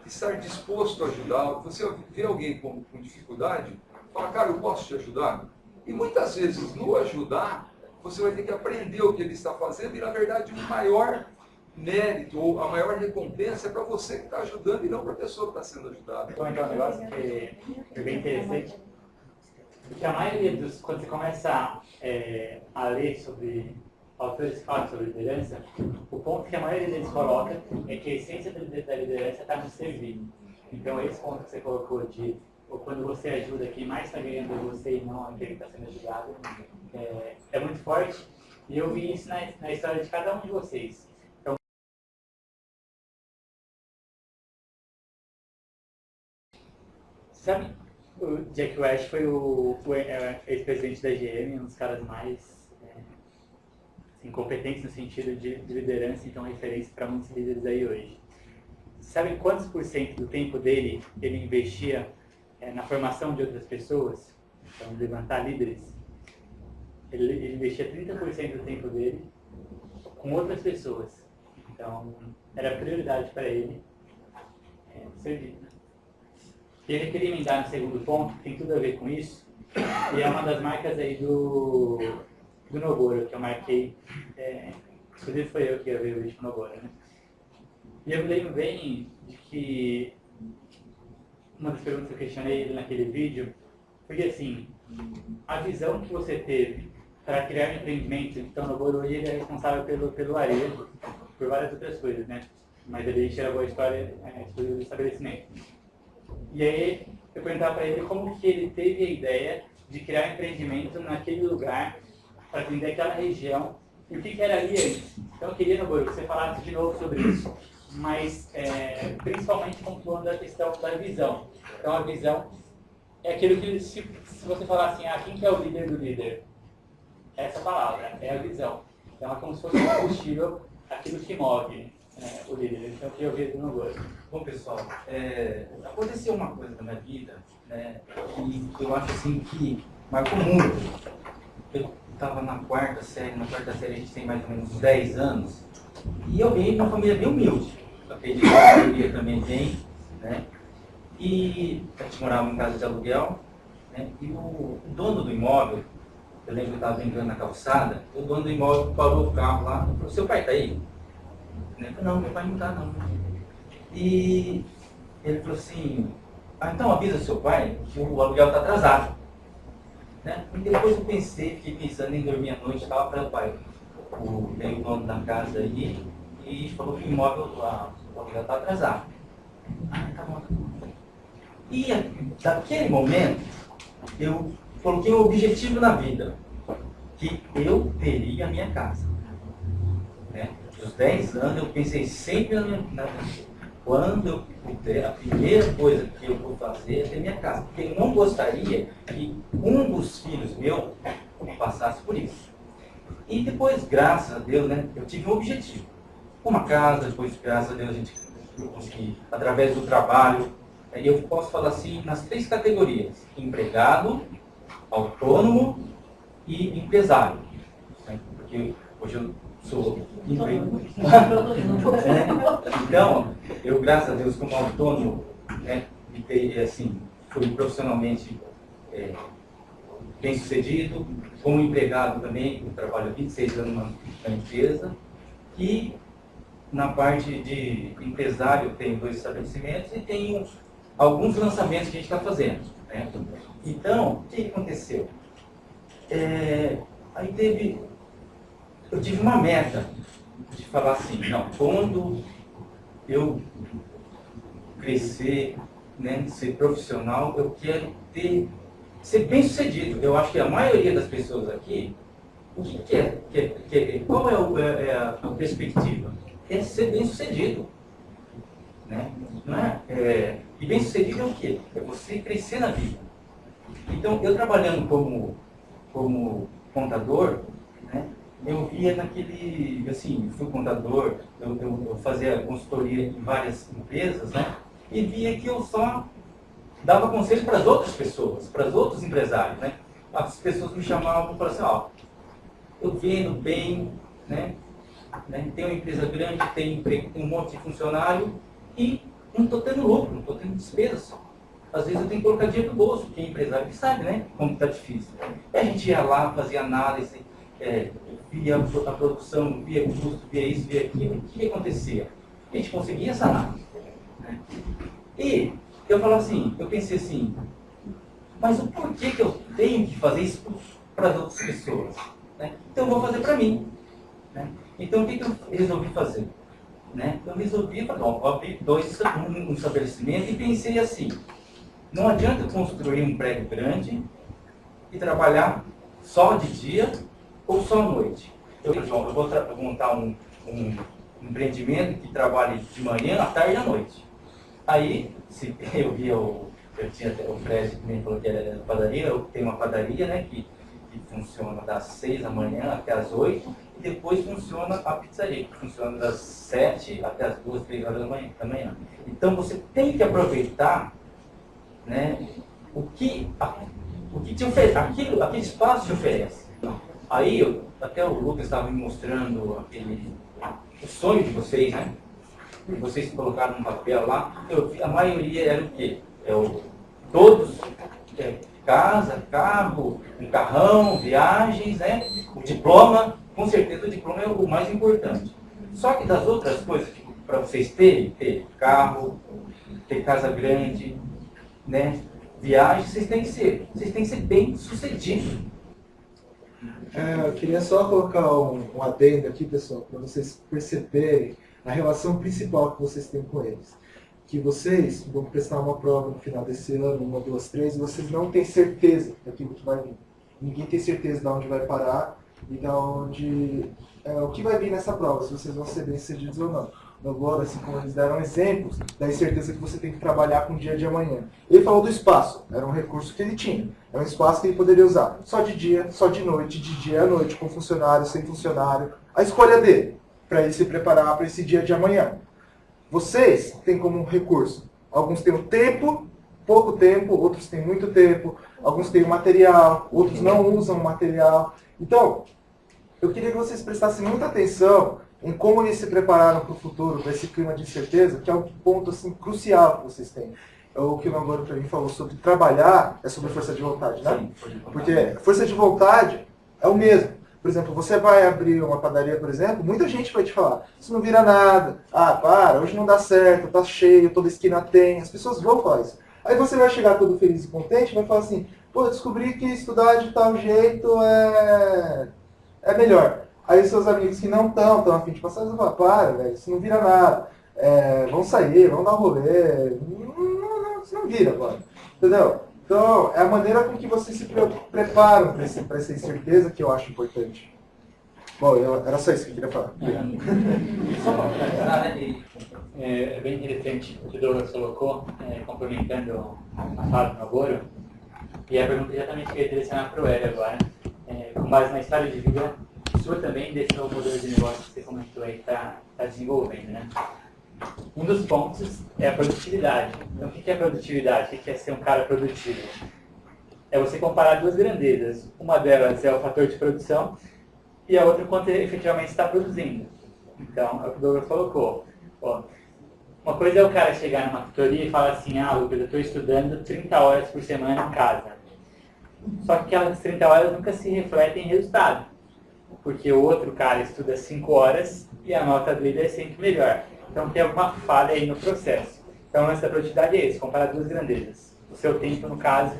H: estar disposto a ajudar. Você vê alguém com dificuldade, fala, cara, eu posso te ajudar? E muitas vezes, no ajudar, você vai ter que aprender o que ele está fazendo e, na verdade, o maior mérito ou a maior recompensa é para você que está ajudando e não para a pessoa que está sendo ajudada.
B: Vou comentar um negócio que é bem interessante. Porque a maioria quando você começa a ler sobre autores que falam sobre liderança, o ponto que a maioria deles coloca é que a essência da liderança está no servir. Então, esse ponto que você colocou de ou quando você ajuda, quem mais está ganhando é você e não aquele que está sendo ajudado, é muito forte. E eu vi isso na história de cada um de vocês. Então, sabe, o Jack Welch foi o ex-presidente da GM, um dos caras mais incompetentes no sentido de liderança, então referência para muitos líderes aí hoje. Sabe quantos por cento do tempo dele ele investia na formação de outras pessoas? Então, levantar líderes. Ele investia 30% do tempo dele com outras pessoas. Então, era prioridade para ele servir. E ele queria emendar no segundo ponto, que tem tudo a ver com isso, e é uma das marcas aí do Nogoro, que eu marquei, inclusive foi eu que gravei o vídeo com o Nogoro, né? E eu me lembro bem de que uma das perguntas que eu questionei ele naquele vídeo foi assim, a visão que você teve para criar um empreendimento, então o Nogoro hoje ele é responsável pelo areia, por várias outras coisas, né? Mas ele gravou a história do estabelecimento. E aí eu perguntava para ele como que ele teve a ideia de criar um empreendimento naquele lugar, para atender aquela região, e o que era ali antes. Então eu queria, Nogoro, que você falasse de novo sobre isso, mas principalmente pontuando a questão da visão. Então a visão é aquilo que, se você falar assim, quem que é o líder do líder? Essa palavra, é a visão. Então é como se fosse um combustível, aquilo que move o líder. Então eu queria ouvir do Nogoro.
E: Bom, pessoal, aconteceu uma coisa na minha vida, né, que eu acho assim que marcou muito. Eu estava na quarta série a gente tem mais ou menos 10 anos, e eu venho de uma família bem humilde. Eu acredito que a maioria também tem, né? E a gente morava em casa de aluguel, né? E o dono do imóvel, eu lembro que eu estava brincando na calçada, o dono do imóvel parou o carro lá e falou, seu pai está aí? Eu falei, não, meu pai não está não. E ele falou assim, então avisa seu pai que o aluguel está atrasado. Né? E depois eu fiquei pensando em dormir à noite e tal, para o pai. Veio o dono da casa aí e falou que o imóvel, o aluguel está atrasado. Tá bom. E daquele momento, eu coloquei um objetivo na vida, que eu teria a minha casa. Né? Dos 10 anos, eu pensei sempre quando eu puder, a primeira coisa que eu vou fazer é ter minha casa. Porque eu não gostaria que um dos filhos meus passasse por isso. E depois, graças a Deus, né, eu tive um objetivo. Uma casa, depois, graças a Deus, eu consegui, através do trabalho, eu posso falar assim, nas 3 categorias: empregado, autônomo e empresário. Né? Porque hoje eu sou empresário. Então, eu, graças a Deus, como autônomo, né, assim, fui profissionalmente bem sucedido, como empregado também, eu trabalho há 26 anos na empresa, e na parte de empresário eu tenho 2 estabelecimentos e tenho alguns lançamentos que a gente está fazendo. Né? Então, o que aconteceu? Eu tive uma meta de falar assim, não, quando eu crescer, né, ser profissional, eu quero ser bem sucedido. Eu acho que a maioria das pessoas aqui, o que é? Qual é a perspectiva? É ser bem sucedido. Né? Não é? E bem sucedido é o quê? É você crescer na vida. Então, eu trabalhando como contador, né, eu via assim, fui contador, eu fazia consultoria em várias empresas, né, e via que eu só dava conselho para as outras pessoas, para os outros empresários, né. As pessoas me chamavam e falavam assim, eu vendo bem, né, tem uma empresa grande, tem um monte de funcionário e não estou tendo lucro, não estou tendo despesas. Às vezes eu tenho que colocar dinheiro no bolso, quem é empresário que sabe, né, como está difícil. E a gente ia lá, fazia análise, via a produção, via o custo, via isso, via aquilo. O que acontecia? A gente conseguia sanar. Né? E eu falava assim, eu pensei assim, mas o porquê que eu tenho que fazer isso para as outras pessoas? Né? Então eu vou fazer para mim. Né? Então o que eu resolvi fazer? Né? Eu resolvi, vou abrir um estabelecimento e pensei assim, não adianta eu construir um prédio grande e trabalhar só de dia ou só à noite. Eu vou montar um empreendimento que trabalhe de manhã, à tarde e à noite. Aí, se eu vi, eu tinha até o Fred que me falou que era padaria, eu tenho uma padaria, né, que funciona das 6 da manhã até as 8, e depois funciona a pizzaria, que funciona das 7 até as 2, 3 horas da manhã. Então você tem que aproveitar, né, o que te oferece, aquele espaço te oferece. Aí, até o Lucas estava me mostrando o sonho de vocês, né? Vocês colocaram no papel lá, a maioria era o quê? Todos, casa, carro, um carrão, viagens, né? O diploma, com certeza o diploma é o mais importante. Só que das outras coisas, para vocês ter carro, ter casa grande, né? Viagem, vocês têm que ser bem sucedidos.
C: Eu queria só colocar um adendo aqui, pessoal, para vocês perceberem a relação principal que vocês têm com eles. Que vocês vão prestar uma prova no final desse ano, 1, 2, 3, e vocês não têm certeza daquilo que vai vir. Ninguém tem certeza de onde vai parar e de onde, o que vai vir nessa prova, se vocês vão ser bem-sucedidos ou não. Agora, assim como eles deram exemplos, da incerteza que você tem que trabalhar com o dia de amanhã. Ele falou do espaço, era um recurso que ele tinha. É um espaço que ele poderia usar só de dia, só de noite, de dia à noite, com funcionário, sem funcionário. A escolha dele, para ele se preparar para esse dia de amanhã. Vocês têm como um recurso. Alguns têm o tempo, pouco tempo, outros têm muito tempo, alguns têm o material, outros não usam o material. Então, eu queria que vocês prestassem muita atenção em como eles se prepararam para o futuro, para esse clima de incerteza, que é um ponto assim, crucial que vocês têm. o que o Namoro para mim falou sobre trabalhar é sobre força de vontade, né?
E: Sim, foi de vontade.
C: Porque força de vontade é o mesmo. Por exemplo, você vai abrir uma padaria, por exemplo, muita gente vai te falar, isso não vira nada, ah, para, hoje não dá certo, tá cheio, toda esquina tem, as pessoas vão falar isso. Aí você vai chegar todo feliz e contente e vai falar assim, pô, descobri que estudar de tal jeito é melhor. Aí seus amigos que não estão a fim de passar, eles vão falar, para, velho, isso não vira nada. Vão sair, vão dar um rolê. Isso não vira agora. Entendeu? Então, é a maneira com que vocês se preparam para essa incerteza que eu acho importante. Bom, era só isso que eu queria falar.
E: Só para finalizar, né?
B: É bem interessante o que o Douglas colocou, complementando a fala do Namoro. E a pergunta exatamente que eu ia direcionar para o Hélio agora, com base na história de vida sua também, desse novo modelo de negócio que você comentou aí que está desenvolvendo, né? Um dos pontos é a produtividade. Então, o que é produtividade? O que é ser um cara produtivo? É você comparar duas grandezas. Uma delas é o fator de produção e a outra quanto efetivamente está produzindo. Então, é o que o Douglas colocou. Ó, uma coisa é o cara chegar numa tutoria e falar assim, Lucas, eu estou estudando 30 horas por semana em casa. Só que aquelas 30 horas nunca se refletem em resultado. Porque o outro cara estuda 5 horas e a nota dele é sempre melhor. Então tem alguma falha aí no processo. Então essa produtividade é isso, comparar duas grandezas. O seu tempo, no caso,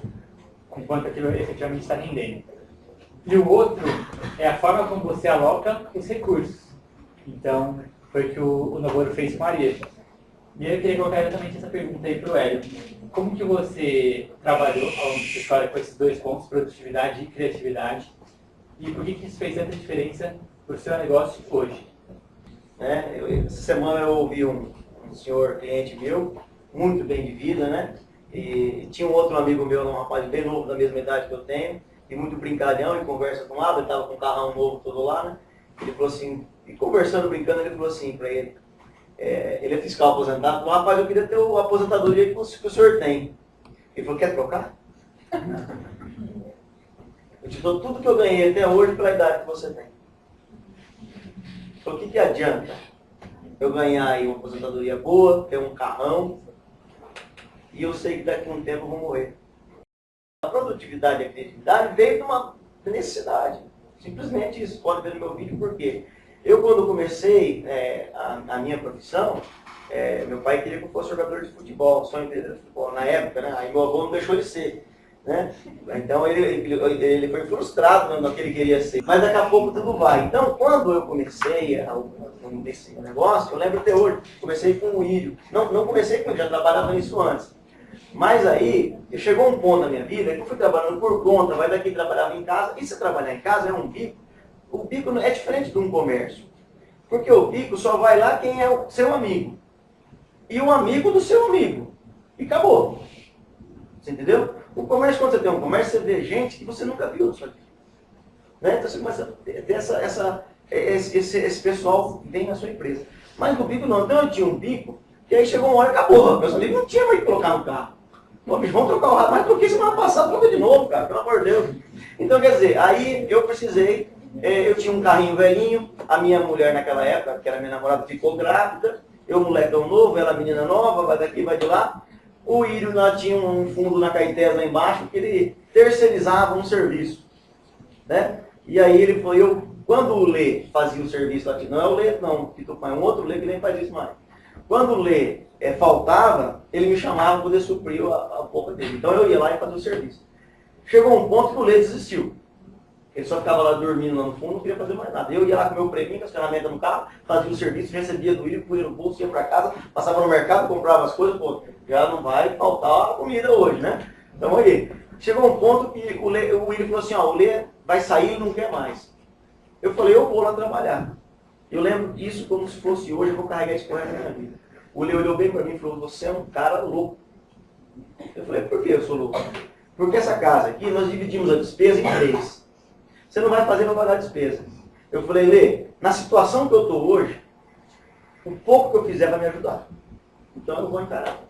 B: com quanto aquilo efetivamente está rendendo. E o outro é a forma como você aloca os recursos. Então, foi o que o Namoro fez com a Maria. E eu queria colocar exatamente essa pergunta aí para o Hélio. Como que você trabalhou ao longo da sua história com esses dois pontos, produtividade e criatividade? E por que isso fez tanta diferença para o seu negócio hoje?
D: Essa semana eu ouvi um senhor cliente meu, muito bem de vida, né? E tinha um outro amigo meu, um rapaz bem novo, da mesma idade que eu tenho, e muito brincalhão, e conversa com ele estava com um carrão novo todo lá, né? Ele falou assim, e conversando, brincando, ele falou assim para ele, ele é fiscal aposentado, falou, rapaz, eu queria ter a aposentadoria que o senhor tem. Ele falou, quer trocar? Eu te dou tudo que eu ganhei até hoje pela idade que você tem. Então, o que adianta eu ganhar aí uma aposentadoria boa, ter um carrão, e eu sei que daqui a um tempo eu vou morrer. A produtividade e a criatividade veio de uma necessidade. Simplesmente isso. Pode ver no meu vídeo por quê. Eu, quando comecei a minha profissão, meu pai queria que eu fosse jogador de futebol, só entender de futebol. Na época, né? Aí meu avô não deixou de ser. Né? Então ele foi frustrado no que ele queria ser, mas daqui a pouco tudo vai. Então quando eu comecei nesse negócio, eu lembro até hoje, comecei com o Írio, não comecei com ele, já trabalhava nisso antes, mas aí chegou um ponto na minha vida que eu fui trabalhando por conta, vai daqui trabalhava em casa, e se trabalhar em casa é um bico, o bico é diferente de um comércio, porque o bico só vai lá quem é o seu amigo, e o amigo do seu amigo, e acabou. Você entendeu? O comércio, quando você tem um comércio, você vê gente que você nunca viu na sua vida. Né? Então você começa a ter esse pessoal que vem na sua empresa. Mas no bico não. Então eu tinha um bico, e aí chegou uma hora e acabou. Meus amigos não tinham mais que colocar no carro. Pô, bicho, vamos trocar o rádio. Mas troquei semana passada, troca de novo, cara, pelo amor de Deus. Então quer dizer, aí eu precisei, eu tinha um carrinho velhinho, a minha mulher naquela época, que era minha namorada, ficou grávida, eu molecão novo, ela menina nova, vai daqui, vai de lá. O Írio lá tinha um fundo na Caetés lá embaixo que ele terceirizava um serviço. Né? E aí ele falou, quando o Lê fazia o serviço aqui, não é o Lê não, que é um outro Lê que nem faz isso mais. Quando o Lê faltava, ele me chamava para poder suprir a boca dele. Então eu ia lá e fazia o serviço. Chegou um ponto que o Lê desistiu. Ele só ficava lá dormindo lá no fundo, não queria fazer mais nada. Eu ia lá com o meu preminho, com as ferramentas no carro, fazia o serviço, recebia do Írio, punha no bolso, ia para casa, passava no mercado, comprava as coisas, pô, já não vai faltar a comida hoje, né? Então aí, chegou um ponto que o Írio falou assim, o Lê vai sair e não quer mais. Eu falei, eu vou lá trabalhar. Eu lembro disso como se fosse hoje, eu vou carregar isso com a minha vida. O Lê olhou bem para mim e falou, você é um cara louco. Eu falei, por que eu sou louco? Porque essa casa aqui, nós dividimos a despesa em 3. Você não vai fazer para pagar a despesa. Eu falei, Lê, na situação que eu estou hoje, o pouco que eu fizer vai me ajudar. Então eu vou encarar.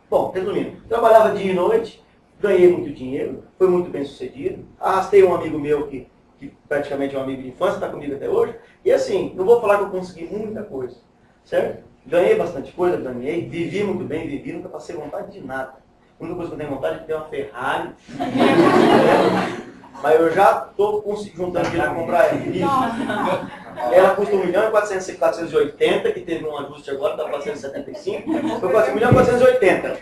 D: Bom, resumindo, trabalhava dia e noite, ganhei muito dinheiro, foi muito bem sucedido, arrastei um amigo meu que praticamente é um amigo de infância, está comigo até hoje, e assim, não vou falar que eu consegui muita coisa, certo? Ganhei bastante coisa, ganhei, vivi muito bem, nunca passei vontade de nada. A única coisa que eu tenho vontade é de ter uma Ferrari. Mas eu já estou juntando dinheiro para comprar ela. Isso. Ela custa 1.480.000, que teve um ajuste agora, está 475. Foi 1.480.000.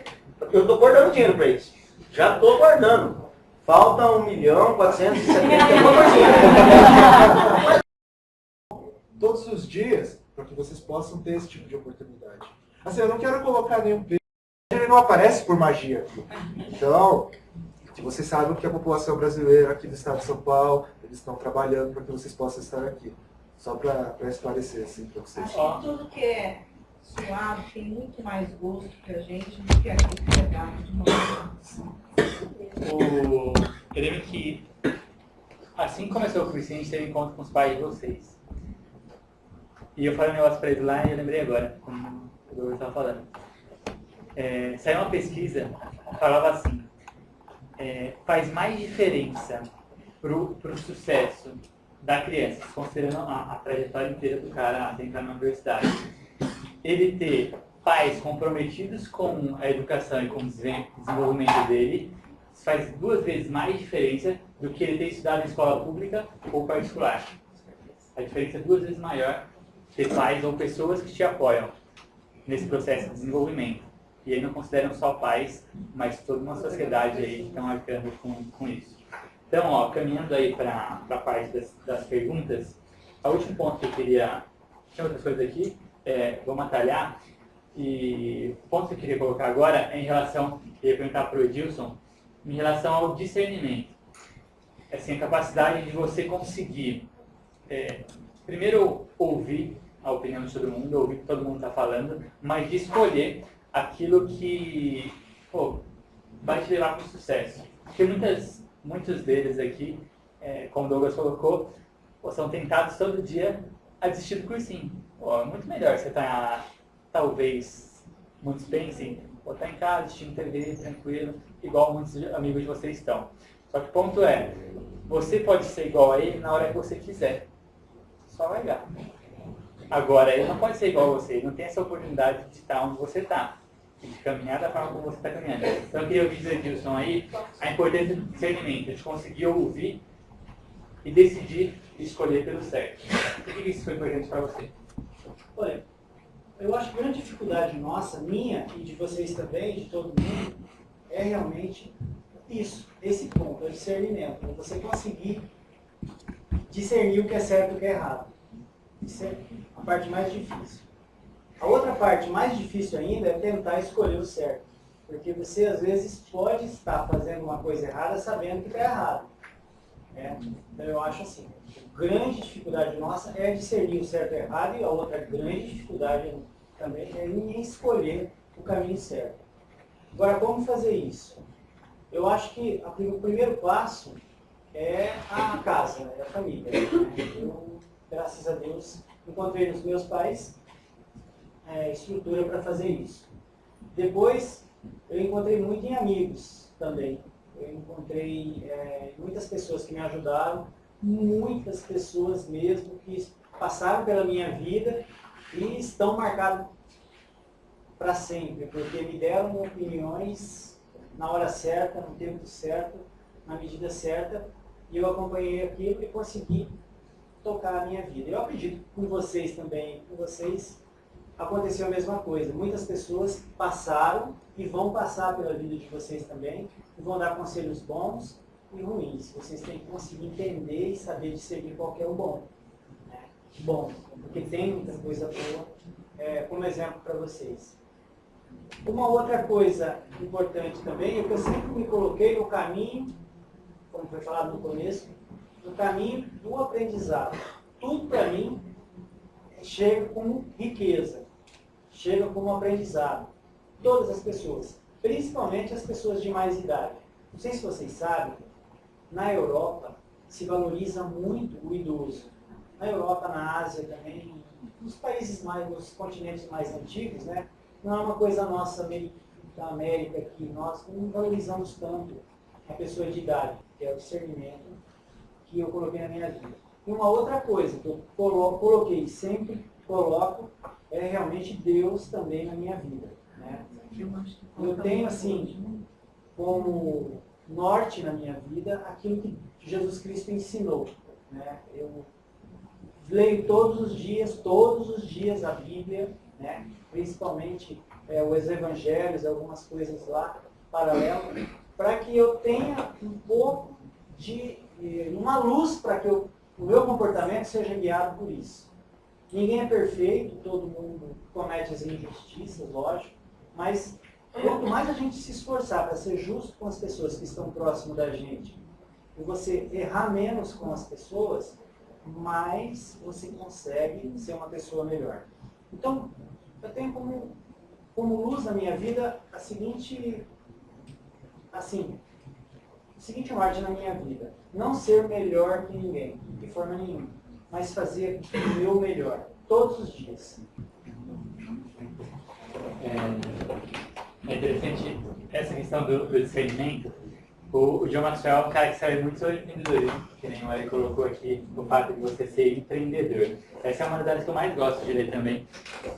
D: Eu estou guardando dinheiro para isso. Já estou guardando. Falta 1.470.000.
C: Todos os dias, para que vocês possam ter esse tipo de oportunidade. Assim, eu não quero colocar nenhum peso, ele não aparece por magia aqui. Então, que vocês saibam que a população brasileira aqui do estado de São Paulo, eles estão trabalhando para que vocês possam estar aqui. Só para esclarecer, assim, para vocês.
G: Acho que tudo que é suave tem muito mais gosto pra gente do que aquilo que é dado de uma
B: Eu lembro que, assim que começou o cursinho, a gente teve encontro com os pais de vocês. E eu falei um negócio para eles lá e eu lembrei agora, como o Douglas estava falando. Saiu uma pesquisa que falava assim, faz mais diferença pro sucesso da criança, considerando a trajetória inteira do cara até entrar na universidade, ele ter pais comprometidos com a educação e com o desenvolvimento dele, faz 2 vezes mais diferença do que ele ter estudado em escola pública ou particular. A diferença é 2 vezes maior ter pais ou pessoas que te apoiam nesse processo de desenvolvimento. E aí não consideram só pais, mas toda uma sociedade aí que estão arcando com isso. Então, ó, caminhando aí para a parte das perguntas, o último ponto que eu queria... Tinha outras coisas aqui, vamos atalhar. E o ponto que eu queria colocar agora é em relação, eu ia perguntar para o Edilson, em relação ao discernimento. Assim, a capacidade de você conseguir, primeiro, ouvir a opinião de todo mundo, ouvir o que todo mundo está falando, mas de escolher aquilo que vai te levar para o sucesso. Porque muitos deles aqui, como o Douglas colocou, são tentados todo dia a desistir do cursinho. É muito melhor você estar, talvez, muitos pensem, estar em casa, assistindo TV, tranquilo, igual muitos amigos de vocês estão. Só que o ponto é, você pode ser igual a ele na hora que você quiser. Só largar. Agora, ele não pode ser igual a você, ele não tem essa oportunidade de estar onde você está. De caminhar da forma como você está caminhando. Então eu queria ouvir do Edilson aí a importância do discernimento, de conseguir ouvir e decidir escolher pelo certo. Por que isso foi importante para você?
I: Olha, eu acho que a grande dificuldade nossa, minha e de vocês também, de todo mundo, é realmente isso, esse ponto, o discernimento. Você conseguir discernir o que é certo e o que é errado. Isso é a parte mais difícil. A outra parte mais difícil ainda é tentar escolher o certo. Porque você, às vezes, pode estar fazendo uma coisa errada sabendo que está errado. Então, eu acho assim, a grande dificuldade nossa é discernir o certo e o errado, e a outra grande dificuldade também é em escolher o caminho certo. Agora, como fazer isso? Eu acho que o primeiro passo é a casa, é a família. Eu, graças a Deus, encontrei nos meus pais estrutura para fazer isso. Depois, eu encontrei muito em amigos também. Eu encontrei muitas pessoas que me ajudaram, muitas pessoas mesmo que passaram pela minha vida e estão marcadas para sempre, porque me deram opiniões na hora certa, no tempo certo, na medida certa, e eu acompanhei aquilo e consegui tocar a minha vida. Eu acredito que com vocês também, com vocês, aconteceu a mesma coisa. Muitas pessoas passaram e vão passar pela vida de vocês também, e vão dar conselhos bons e ruins. Vocês têm que conseguir entender e saber discernir qual que é o bom. Bom, porque tem muita coisa boa, como exemplo para vocês. Uma outra coisa importante também é que eu sempre me coloquei no caminho, como foi falado no começo, no caminho do aprendizado. Tudo para mim chega como riqueza, chega como aprendizado. Todas as pessoas, principalmente as pessoas de mais idade. Não sei se vocês sabem, na Europa se valoriza muito o idoso. Na Europa, na Ásia também, nos países nos continentes mais antigos, né? Não é uma coisa nossa da América que nós não valorizamos tanto a pessoa de idade, que é o discernimento que eu coloquei na minha vida. E uma outra coisa que eu coloquei, sempre coloco, é realmente Deus também na minha vida. Né? Eu tenho, assim, como norte na minha vida aquilo que Jesus Cristo ensinou, né? Eu leio todos os dias a Bíblia, né? Principalmente os evangelhos, algumas coisas lá paralelas, para que eu tenha um pouco de uma luz para que o meu comportamento seja guiado por isso. Ninguém é perfeito, todo mundo comete as injustiças, lógico, mas quanto mais a gente se esforçar para ser justo com as pessoas que estão próximo da gente, e você errar menos com as pessoas, mais você consegue ser uma pessoa melhor. Então, eu tenho como luz na minha vida a seguinte norte na minha vida: não ser melhor que ninguém, de forma nenhuma, mas fazer o meu melhor, todos os dias.
B: É interessante essa questão do discernimento. O John Maxwell é um cara que sabe muito sobre empreendedorismo, que nem o Eric colocou aqui, o fato de você ser empreendedor. Essa é uma das áreas que eu mais gosto de ler também,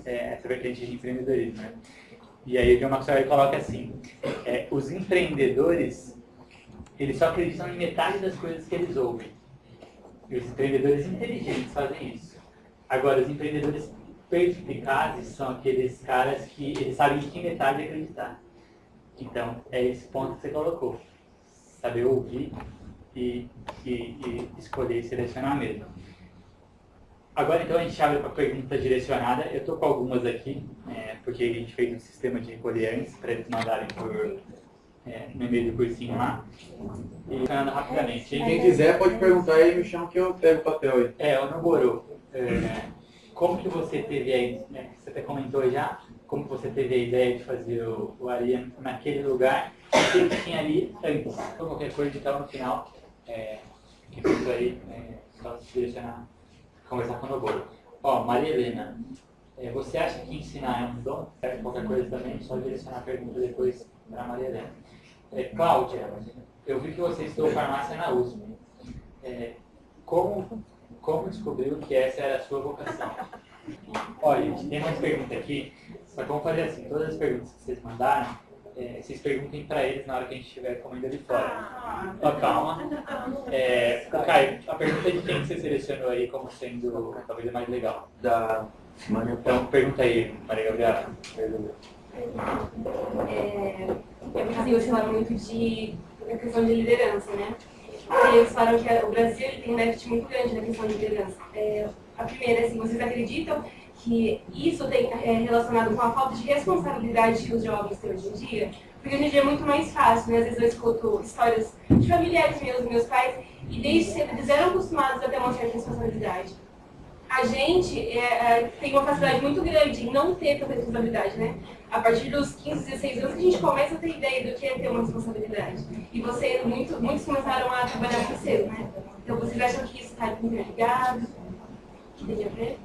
B: essa vertente de empreendedorismo, né? E aí o John Maxwell coloca assim, os empreendedores, eles só acreditam em metade das coisas que eles ouvem. E os empreendedores inteligentes fazem isso. Agora, os empreendedores perspicazes são aqueles caras que eles sabem em que metade acreditar. Então, é esse ponto que você colocou. Saber ouvir e escolher e selecionar mesmo. Agora, então, a gente abre para a pergunta direcionada. Eu estou com algumas aqui, porque a gente fez um sistema de recolher antes, para eles mandarem no e-mail do cursinho lá. E falando rapidamente.
J: Quem quiser pode perguntar aí, me chama que eu pego o papel aí.
B: O Namorou. Como que você teve a ideia, né? Você até comentou já, como você teve a ideia de fazer o Aria naquele lugar, o que tinha ali antes. Então, qualquer coisa, então, no final, que ficou aí, só se direcionar, conversar com o Noboro. Maria Helena, você acha que ensinar é um dom? Qualquer coisa também, só direcionar a pergunta depois para a Maria Helena. Cláudia, eu vi que você estudou farmácia na USP. Como descobriu que essa era a sua vocação? Olha, gente, tem mais perguntas aqui, só que vamos fazer assim, todas as perguntas que vocês mandaram, vocês perguntem para eles na hora que a gente estiver comendo ali fora. Calma. Caio, a pergunta de quem você selecionou aí como sendo talvez a mais legal?
D: Da Maria.
B: Então, pergunta aí, Maria Gabriela.
K: Vocês falaram muito da questão de liderança, né? E eles falaram que o Brasil tem um déficit muito grande na questão de liderança. A primeira, assim, vocês acreditam que isso tem relacionado com a falta de responsabilidade que os jovens têm hoje em dia? Porque hoje em dia é muito mais fácil, né? Às vezes eu escuto histórias de familiares meus pais, e desde cedo eles eram acostumados a ter uma certa responsabilidade. A gente tem uma facilidade muito grande em não ter tanta responsabilidade, né? A partir dos 15, 16 anos, a gente começa a ter ideia do que é ter uma responsabilidade. E muitos começaram a trabalhar muito cedo, né? Então, vocês acham que isso está interligado? Que tem a ver?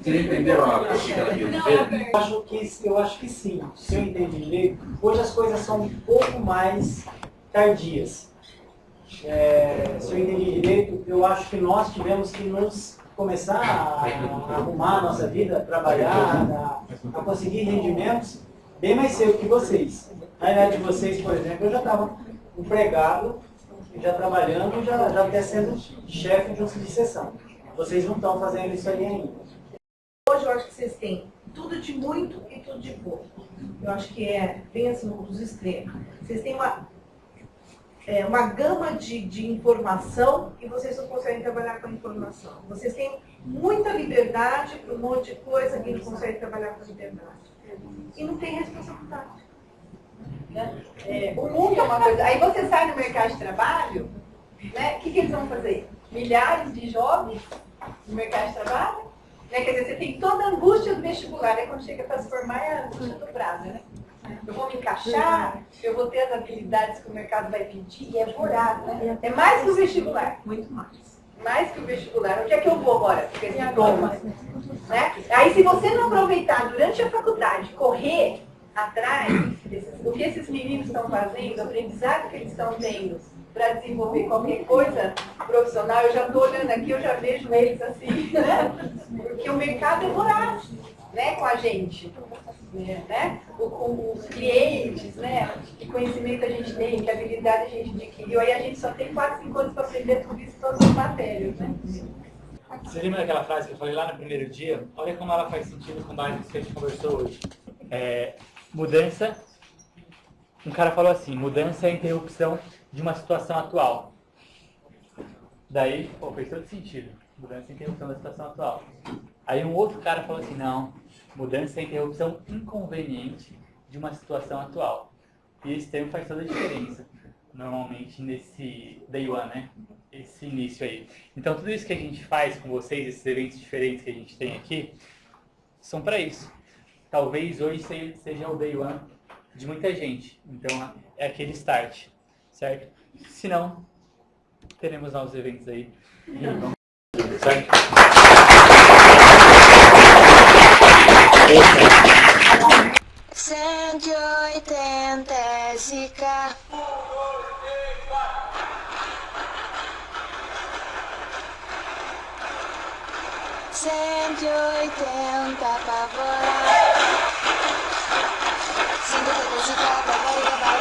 J: Vocês entenderam a pergunta que ela queria dizer?
I: Eu acho que sim. Se eu entendi direito, hoje as coisas são um pouco mais tardias. Se eu entendi direito, eu acho que nós tivemos que começar a arrumar a nossa vida, a trabalhar, a conseguir rendimentos bem mais cedo que vocês. Na idade de vocês, por exemplo, eu já estava empregado, já trabalhando, já até sendo chefe de uma subseção. Vocês não estão fazendo isso aí ainda.
G: Hoje eu acho que vocês têm tudo de muito e tudo de pouco. Eu acho que bem assim, dos extremos. Vocês têm uma gama de informação e vocês não conseguem trabalhar com a informação. Vocês têm muita liberdade para um monte de coisa e não conseguem trabalhar com a liberdade. E não tem responsabilidade.
F: O mundo é uma coisa. Aí você sai no mercado de trabalho, né? O que eles vão fazer? Milhares de jovens no mercado de trabalho? Né? Quer dizer, você tem toda a angústia do vestibular, né? Quando chega para se formar é a angústia do prazo, né? Eu vou me encaixar, eu vou ter as habilidades que o mercado vai pedir, e é voraz, né? É mais que o vestibular. Muito mais. Mais que o vestibular. Onde é que eu vou agora com esse diploma? Né? Aí se você não aproveitar durante a faculdade, correr atrás do que esses meninos estão fazendo, o aprendizado que eles estão tendo para desenvolver qualquer coisa profissional, eu já estou olhando aqui, eu já vejo eles assim, né? Porque o mercado é voraz. né, com a gente, né? Com os clientes, né? Que conhecimento a gente tem, que habilidade a gente adquiriu. Aí a gente só tem 4, 5 anos para aprender tudo isso, todas as matérias, né?
B: Você lembra daquela frase que eu falei lá no primeiro dia? Olha como ela faz sentido com base no que a gente conversou hoje. Mudança. Um cara falou assim, mudança é a interrupção de uma situação atual. Daí, fez todo sentido. Mudança é a interrupção da situação atual. Aí um outro cara falou assim, não, mudança é a interrupção inconveniente de uma situação atual. E esse termo faz toda a diferença, normalmente, nesse day one, né? Esse início aí. Então, tudo isso que a gente faz com vocês, esses eventos diferentes que a gente tem aqui, são para isso. Talvez hoje seja o day one de muita gente. Então, é aquele start, certo? Se não, teremos novos eventos aí. Certo?
L: 180 SK. Pavora. 180 SK pra barriga.